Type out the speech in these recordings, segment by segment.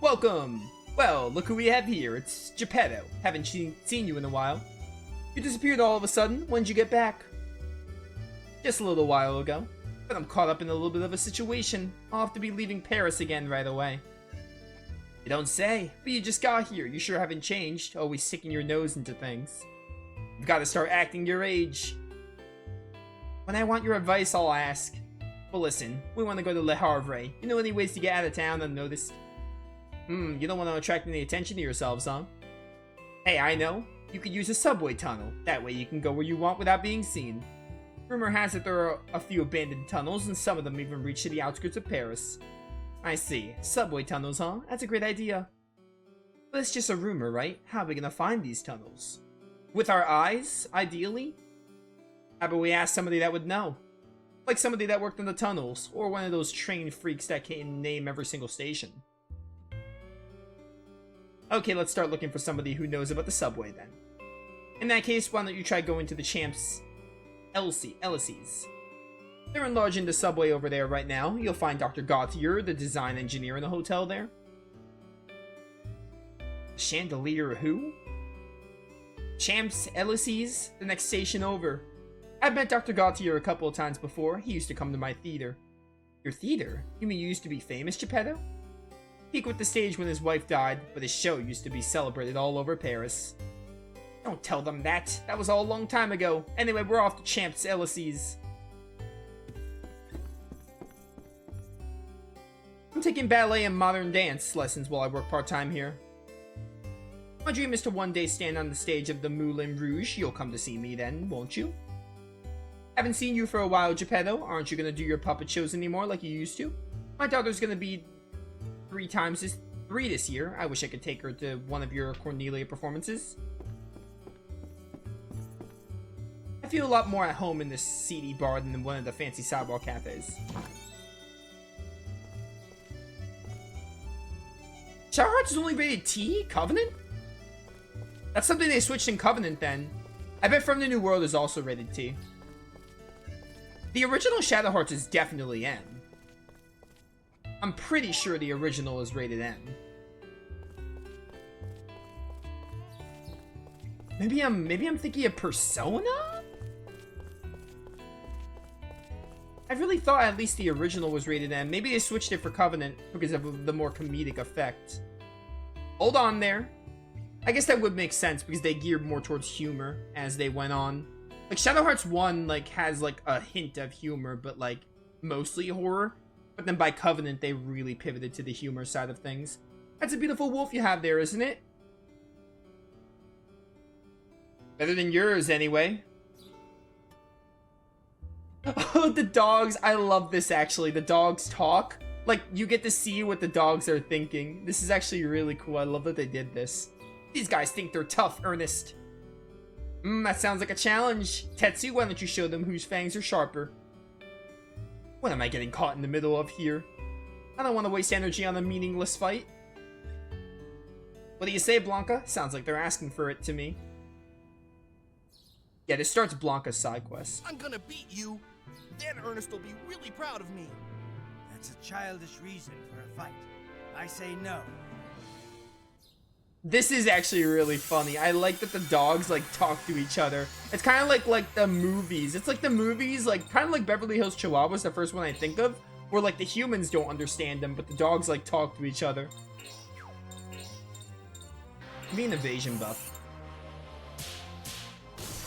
Welcome! Well, look who we have here. It's Geppetto. Haven't seen you in a while. You disappeared all of a sudden. When did you get back? Just a little while ago. But I'm caught up in a little bit of a situation. I'll have to be leaving Paris again right away. You don't say, but you just got here. You sure haven't changed, always sticking your nose into things. You've got to start acting your age. When I want your advice, I'll ask. Well, listen, we want to go to Le Havre. You know any ways to get out of town unnoticed? You don't want to attract any attention to yourselves, huh? Hey, I know. You could use a subway tunnel. That way you can go where you want without being seen. Rumor has it there are a few abandoned tunnels, and some of them even reach to the outskirts of Paris. I see. Subway tunnels, huh? That's a great idea. But it's just a rumor, right? How are we gonna find these tunnels? With our eyes, ideally? How about we ask somebody that would know? Like somebody that worked in the tunnels, or one of those trained freaks that can name every single station. Okay, let's start looking for somebody who knows about the subway then. In that case, why don't you try going to the champs Elysees. They're enlarging the subway over there right now. You'll find Dr. Gautier, the design engineer, in the hotel there. Chandelier who? Champs Elysees, the next station over. I've met Dr. Gautier a couple of times before. He used to come to my theater. Your theater? You mean you used to be famous, Geppetto? He quit the stage when his wife died, but his show used to be celebrated all over Paris. Don't tell them that. That was all a long time ago. Anyway, we're off to Champs Elysees. I'm taking ballet and modern dance lessons while I work part-time here. My dream is to one day stand on the stage of the Moulin Rouge. You'll come to see me then, won't you? Haven't seen you for a while, Geppetto. Aren't you gonna do your puppet shows anymore like you used to? My daughter's gonna be three this year. I wish I could take her to one of your Cornelia performances. I feel a lot more at home in this seedy bar than in one of the fancy sidewalk cafes. Shadow Hearts is only rated T? Covenant? That's something they switched in Covenant then. I bet From the New World is also rated T. The original Shadow Hearts is definitely M. I'm pretty sure the original is rated M. Maybe I'm thinking of Persona? I really thought at least the original was rated M. Maybe they switched it for Covenant because of the more comedic effect. Hold on there. I guess that would make sense because they geared more towards humor as they went on. Like Shadow Hearts 1 like has like a hint of humor, but like mostly horror. But then by Covenant they really pivoted to the humor side of things. That's a beautiful wolf you have there, isn't it? Better than yours anyway. Oh, the dogs. I love this actually. The dogs talk. Like, you get to see what the dogs are thinking. This is actually really cool. I love that they did this. These guys think they're tough, Ernest. That sounds like a challenge. Tetsu, why don't you show them whose fangs are sharper? What am I getting caught in the middle of here? I don't want to waste energy on a meaningless fight. What do you say, Blanca? Sounds like they're asking for it to me. Yeah, this starts Blanca's side quest. I'm gonna beat you. Then Ernest will be really proud of me. That's a childish reason for a fight. I say no. This is actually really funny. I like that the dogs like talk to each other. It's kind of like the movies. It's like the movies, like kind of like Beverly Hills Chihuahuas, the first one I think of, where like the humans don't understand them, but the dogs like talk to each other. Give me an evasion buff.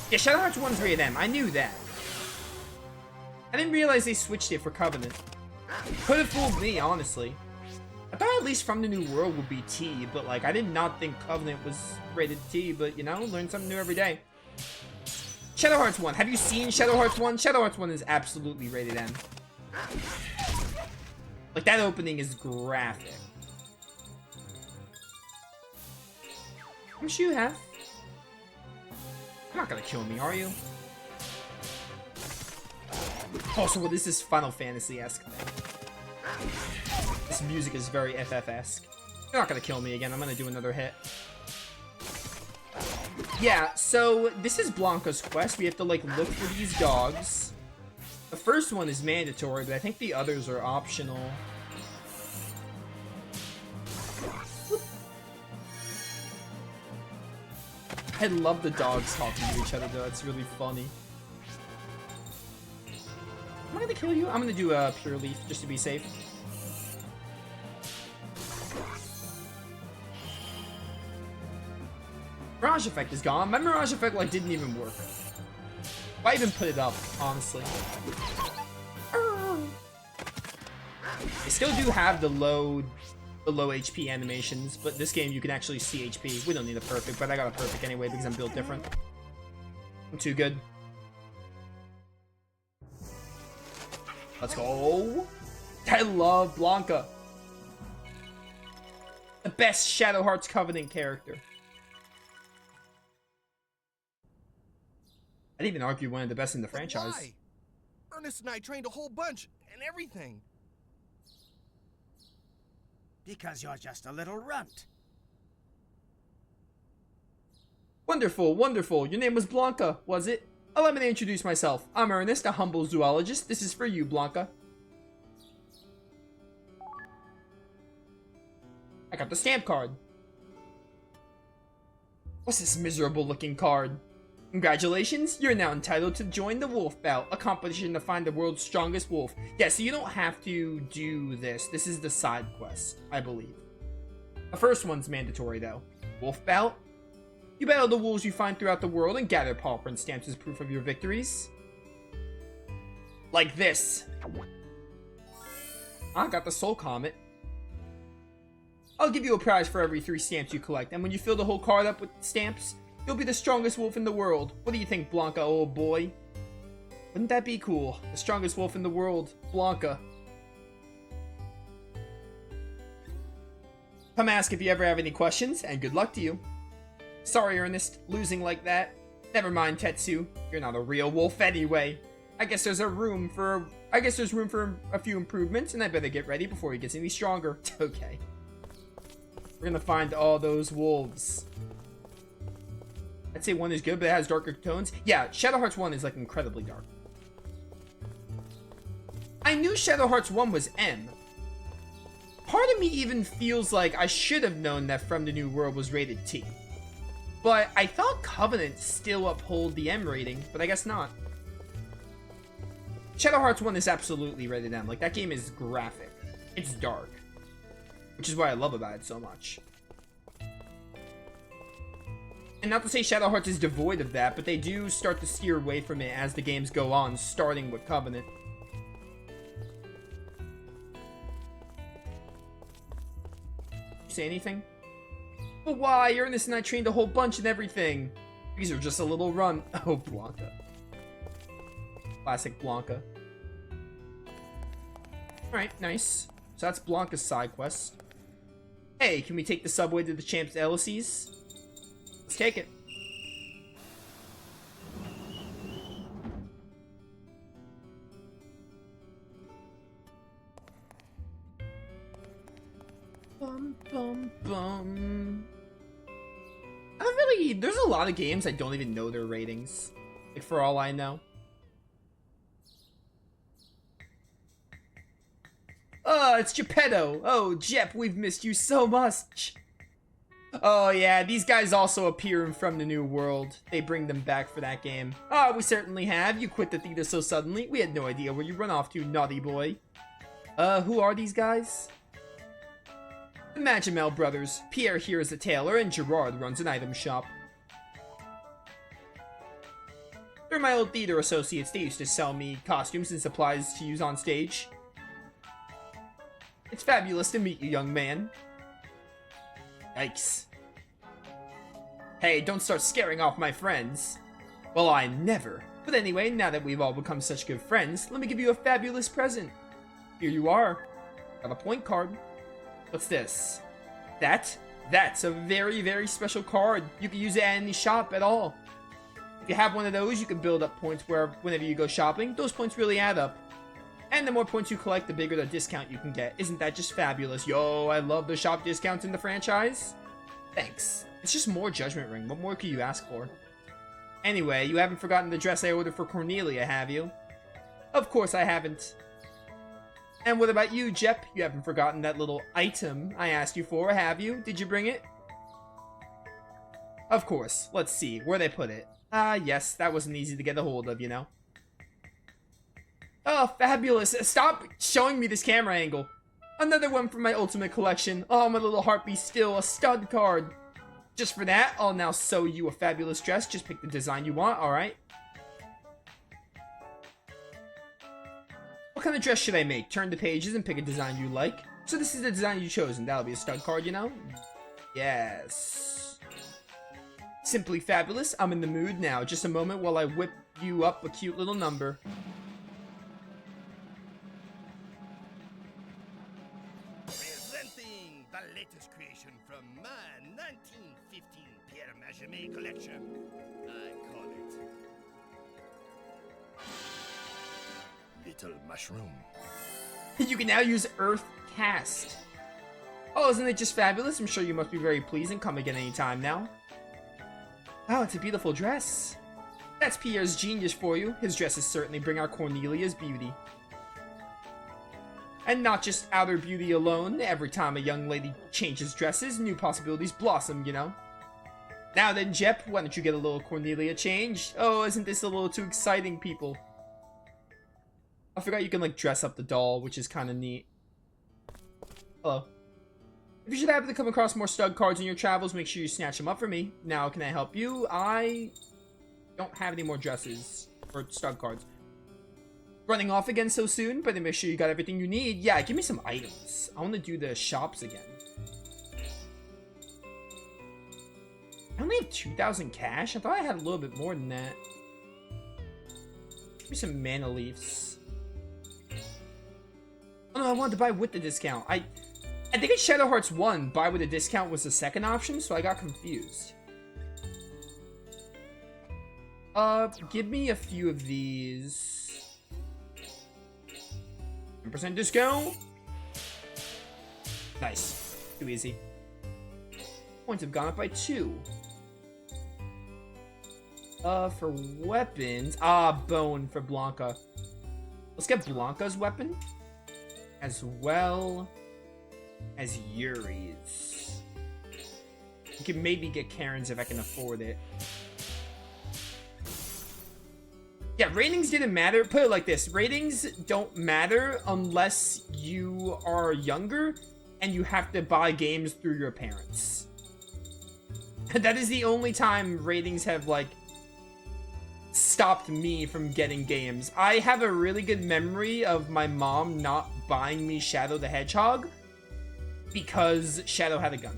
Yeah, Shadow Hearts 1's rated M. I knew that. I didn't realize they switched it for Covenant. Could have fooled me, honestly. I thought at least From the New World would be T, but like I did not think Covenant was rated T, but you know, learn something new every day. Shadow Hearts 1. Have you seen Shadow Hearts 1? Shadow Hearts 1 is absolutely rated M. Like that opening is graphic. How much do you have? You're not gonna kill me, are you? Also, what is this Final Fantasy-esque thing? This music is very FF-esque. You're not gonna kill me again. I'm gonna do another hit. Yeah, so this is Blanca's quest. We have to, like, look for these dogs. The first one is mandatory, but I think the others are optional. I love the dogs talking to each other though, it's really funny. Am I gonna kill you? I'm gonna do a Pure Leaf just to be safe. Mirage Effect is gone. My Mirage Effect like didn't even work. Why even put it up, honestly? I still do have the low HP animations, but this game you can actually see HP. We don't need a perfect, but I got a perfect anyway because I'm built different. I'm too good. Let's go. I love Blanca. The best Shadow Hearts Covenant character. I'd even argue one of the best in the franchise. Why? Ernest and I trained a whole bunch and everything. Because you're just a little runt. Wonderful, wonderful. Your name was Blanca, was it? Allow me to introduce myself. I'm Ernest, a humble zoologist. This is for you, Blanca. I got the stamp card. What's this miserable looking card? Congratulations, you're now entitled to join the Wolf Bout, a competition to find the world's strongest wolf. Yeah, so you don't have to do this. This is the side quest, I believe. The first one's mandatory, though. Wolf Bout? You battle the wolves you find throughout the world and gather paw print stamps as proof of your victories. Like this. I got the Soul Comet. I'll give you a prize for every 3 stamps you collect, and when you fill the whole card up with stamps, you'll be the strongest wolf in the world. What do you think, Blanca, old boy? Wouldn't that be cool? The strongest wolf in the world, Blanca. Come ask if you ever have any questions, and good luck to you. Sorry, Ernest, losing like that. Never mind, Tetsu. You're not a real wolf anyway. I guess there's room for a few improvements, and I better get ready before he gets any stronger. Okay. We're gonna find all those wolves. I'd say 1 is good, but it has darker tones. Yeah, Shadow Hearts 1 is like incredibly dark. I knew Shadow Hearts 1 was M. Part of me even feels like I should have known that From the New World was rated T. But I thought Covenant still uphold the M rating, but I guess not. Shadow Hearts 1 is absolutely rated M. Like, that game is graphic. It's dark. Which is what I love about it so much. And not to say Shadow Hearts is devoid of that, but they do start to steer away from it as the games go on, starting with Covenant. Say anything? But why? Ernest and I trained a whole bunch and everything. These are just a little run. Oh, Blanca. Classic Blanca. Alright, nice. So that's Blanca's side quest. Hey, can we take the subway to the Champ's Elysees? Let's take it. Bum, bum, bum. I don't really... There's a lot of games I don't even know their ratings. Like, for all I know. Oh, it's Geppetto. Oh, Jep, we've missed you so much. Oh, yeah, these guys also appear in From the New World. They bring them back for that game. Oh, we certainly have. You quit the theater so suddenly. We had no idea where you run off to, naughty boy. Who are these guys? The Magimel brothers. Pierre here is a tailor, and Gerard runs an item shop. They're my old theater associates. They used to sell me costumes and supplies to use on stage. It's fabulous to meet you, young man. Yikes. Hey, don't start scaring off my friends. Well, I never. But anyway, now that we've all become such good friends, let me give you a fabulous present. Here you are. Got a point card. What's this? That's a very, very special card. You can use it at any shop at all. If you have one of those, you can build up points whenever you go shopping. Those points really add up. And the more points you collect, the bigger the discount you can get. Isn't that just fabulous? Yo, I love the shop discounts in the franchise. Thanks. It's just more Judgment Ring. What more could you ask for? Anyway, you haven't forgotten the dress I ordered for Cornelia, have you? Of course I haven't. And what about you, Jep? You haven't forgotten that little item I asked you for, have you? Did you bring it? Of course. Let's see. Where they put it. Ah, yes. That wasn't easy to get a hold of, you know. Oh, fabulous. Stop showing me this camera angle. Another one from my ultimate collection. Oh, my little heart be still. A stud card. Just for that, I'll now sew you a fabulous dress. Just pick the design you want, alright? What kind of dress should I make? Turn the pages and pick a design you like. So this is the design you chose, and that'll be a stud card, you know? Yes. Simply fabulous. I'm in the mood now. Just a moment while I whip you up a cute little number. Presenting the latest creation from my 1915 Pierre Majemet collection. I call it Little Mushroom. You can now use Earth Cast. Oh, isn't it just fabulous? I'm sure you must be very pleased and come again anytime now. Oh, it's a beautiful dress. That's Pierre's genius for you. His dresses certainly bring out Cornelia's beauty. And not just outer beauty alone. Every time a young lady changes dresses, new possibilities blossom, you know. Now then, Jep, why don't you get a little Cornelia change? Oh, isn't this a little too exciting, people? I forgot you can, like, dress up the doll, which is kind of neat. Hello. If you should happen to come across more stud cards in your travels, make sure you snatch them up for me. Now, can I help you? I don't have any more dresses or stud cards. Running off again so soon, but make sure you got everything you need. Yeah, give me some items. I want to do the shops again. I only have 2,000 cash? I thought I had a little bit more than that. Give me some mana leaves. Oh no, I wanted to buy with the discount. I think at Shadow Hearts 1, buy with a discount was the second option, so I got confused. Give me a few of these. 10% discount. Nice. Too easy. Points have gone up by 2. For weapons. Bone for Blanca. Let's get Blanca's weapon. As well as Yuri's. You can maybe get Karen's if I can afford it. Yeah, ratings didn't matter. Put it like this. Ratings don't matter unless you are younger and you have to buy games through your parents. That is the only time ratings have, like, stopped me from getting games. I have a really good memory of my mom not buying me Shadow the Hedgehog because Shadow had a gun.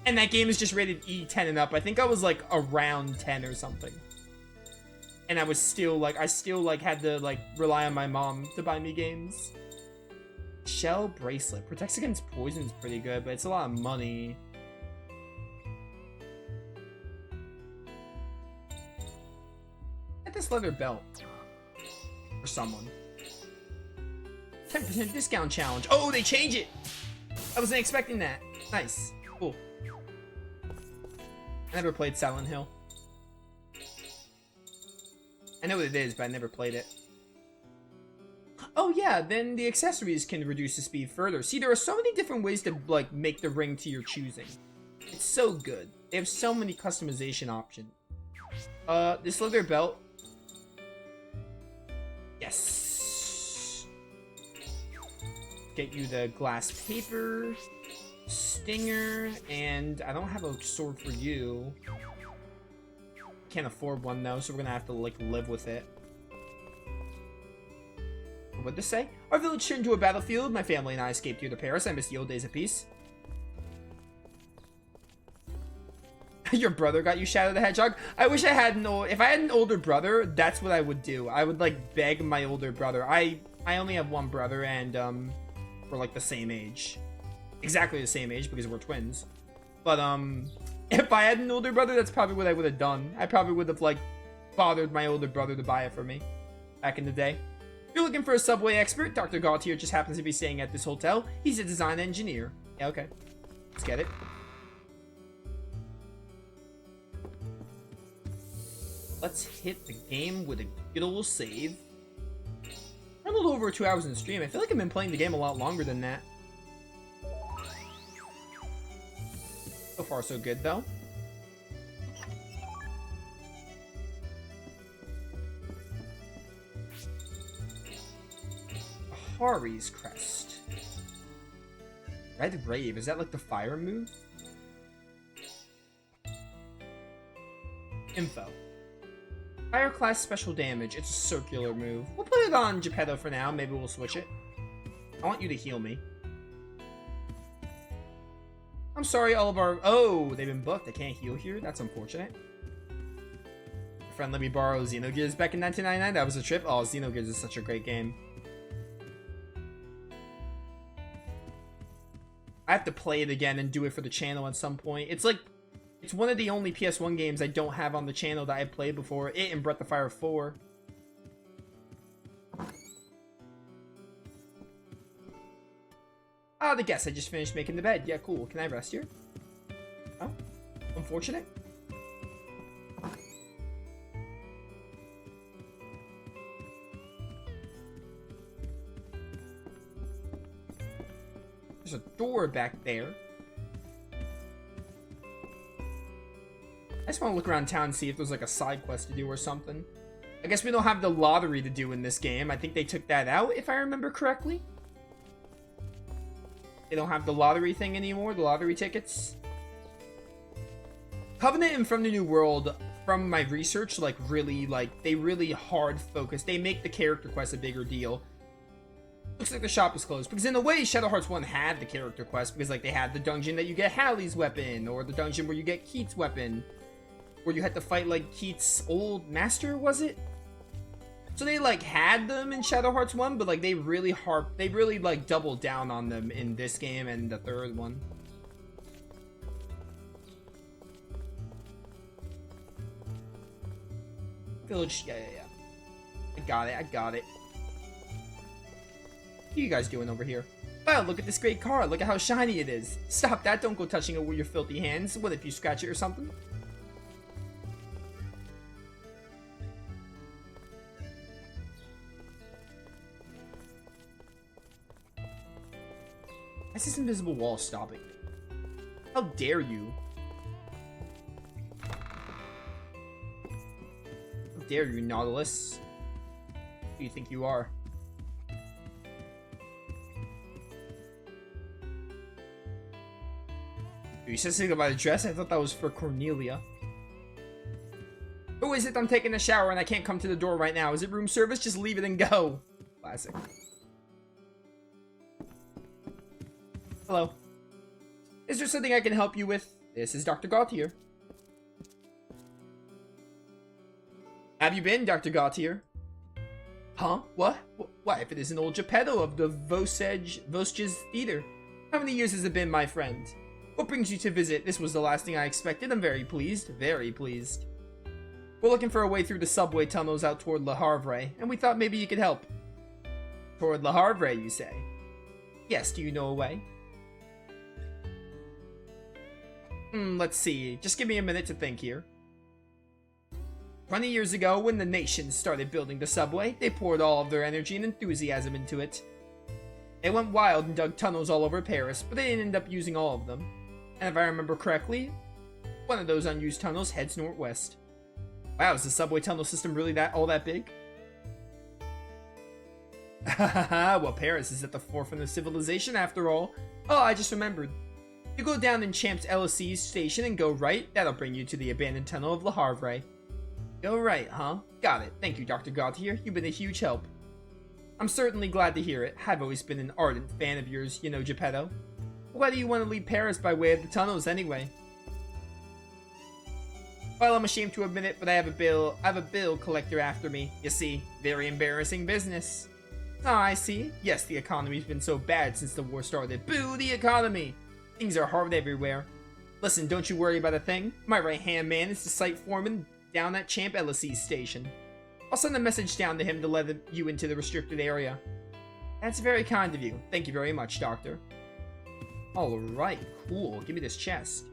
And that game is just rated E10 and up. I think I was, like, around 10 or something. And I was still, like, had to, like, rely on my mom to buy me games. Shell bracelet. Protects against poison is pretty good, but it's a lot of money. Get this leather belt. For someone. 10% discount challenge. Oh, they change it! I wasn't expecting that. Nice. Cool. I never played Silent Hill. I know what it is, but I never played it. Oh yeah, then the accessories can reduce the speed further. See, there are so many different ways to, like, make the ring to your choosing. It's so good. They have so many customization options. This leather belt. Yes. Get you the glass paper, stinger, and I don't have a sword for you. Can't afford one though, so we're gonna have to, like, live with it. What'd this say? Our village turned into a battlefield. My family and I escaped here to Paris. I miss the old days of peace. Your brother got you Shadow the Hedgehog? I wish I had if I had an older brother, that's what I would do. I would, like, beg my older brother. I only have one brother, and we're, like, the same age. Exactly the same age because we're twins. But if I had an older brother, that's probably what I would have done. I probably would have, like, bothered my older brother to buy it for me back in the day. If you're looking for a subway expert, Dr. Gautier just happens to be staying at this hotel. He's a design engineer. Yeah, okay. Let's get it. Let's hit the game with a good old save. I'm a little over 2 hours in the stream. I feel like I've been playing the game a lot longer than that. So far, so good, though. Hari's crest. Red Rave, is that like the fire move? Info. Fire class special damage. It's a circular move. We'll put it on Geppetto for now. Maybe we'll switch it. I want you to heal me. I'm sorry, all of our... Oh, they've been booked. I can't heal here. That's unfortunate. Friend let me borrow Xenogears back in 1999. That was a trip. Oh, Xenogears is such a great game. I have to play it again and do it for the channel at some point. It's like... It's one of the only PS1 games I don't have on the channel that I played before. It and Breath of Fire 4. Ah, the guess. I just finished making the bed. Yeah, cool. Can I rest here? Oh, unfortunate. There's a door back there. I just want to look around town and see if there's like a side quest to do or something. I guess we don't have the lottery to do in this game. I think they took that out, if I remember correctly. They don't have the lottery thing anymore, the lottery tickets. Covenant and From the New World, from my research, they really hard focus. They make the character quest a bigger deal. Looks like the shop is closed. Because in a way, Shadow Hearts 1 had the character quest. Because, they had the dungeon that you get Hallie's weapon. Or the dungeon where you get Keith's weapon. Where you had to fight, Keith's old master, was it? So they, had them in Shadow Hearts 1. But, they really doubled down on them in this game and the third one. Village, yeah. I got it. What are you guys doing over here? Wow, look at this great car. Look at how shiny it is. Stop that. Don't go touching it with your filthy hands. What if you scratch it or something? Why's this invisible wall stopping me? How dare you? How dare you, Nautilus? Who do you think you are? You said something about a dress? I thought that was for Cornelia. Who is it? I'm taking a shower and I can't come to the door right now. Is it room service? Just leave it and go. Classic. Hello. Is there something I can help you with? This is Dr. Gautier. Have you been, Dr. Gautier? Huh? What? Why, if it isn't old Geppetto of the Vosges Theater. How many years has it been, my friend? What brings you to visit? This was the last thing I expected. I'm very pleased. Very pleased. We're looking for a way through the subway tunnels out toward Le Havre, and we thought maybe you could help. Toward Le Havre, you say? Yes, do you know a way? Let's see. Just give me a minute to think here. 20 years ago, when the nations started building the subway, they poured all of their energy and enthusiasm into it. They went wild and dug tunnels all over Paris, but they didn't end up using all of them. And if I remember correctly, one of those unused tunnels heads northwest. Wow, is the subway tunnel system really all that big? Well, Paris is at the forefront of civilization after all. Oh, I just remembered. You go down in Champ's LSE station and go right, that'll bring you to the abandoned tunnel of Le Havre. Go right, huh? Got it. Thank you, Dr. Gautier. You've been a huge help. I'm certainly glad to hear it. I've always been an ardent fan of yours, you know, Geppetto. Why do you want to leave Paris by way of the tunnels, anyway? Well, I'm ashamed to admit it, but I have a bill collector after me. You see, very embarrassing business. Ah, I see. Yes, the economy's been so bad since the war started. Boo, the economy! Things are hard everywhere. Listen, don't you worry about a thing. My right-hand man is the site foreman down at Champ LSE station. I'll send a message down to him to let you into the restricted area. That's very kind of you. Thank you very much, Doctor. Alright, cool. Give me this chest.